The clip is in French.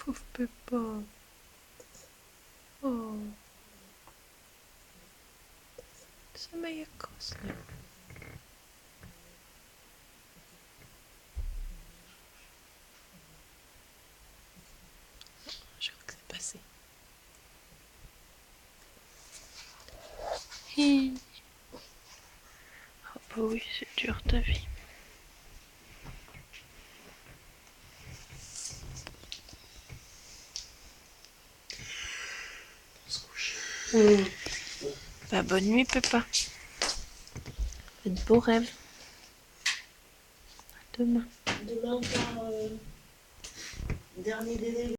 Pauvre Peppa. Oh. Sommeil est kostelig. Je crois que c'est passé. Hi. Oh bah oui, c'est dur ta vie. Bah bonne nuit Peppa. Fais de beaux rêves. À demain. Demain encore, dernier délai.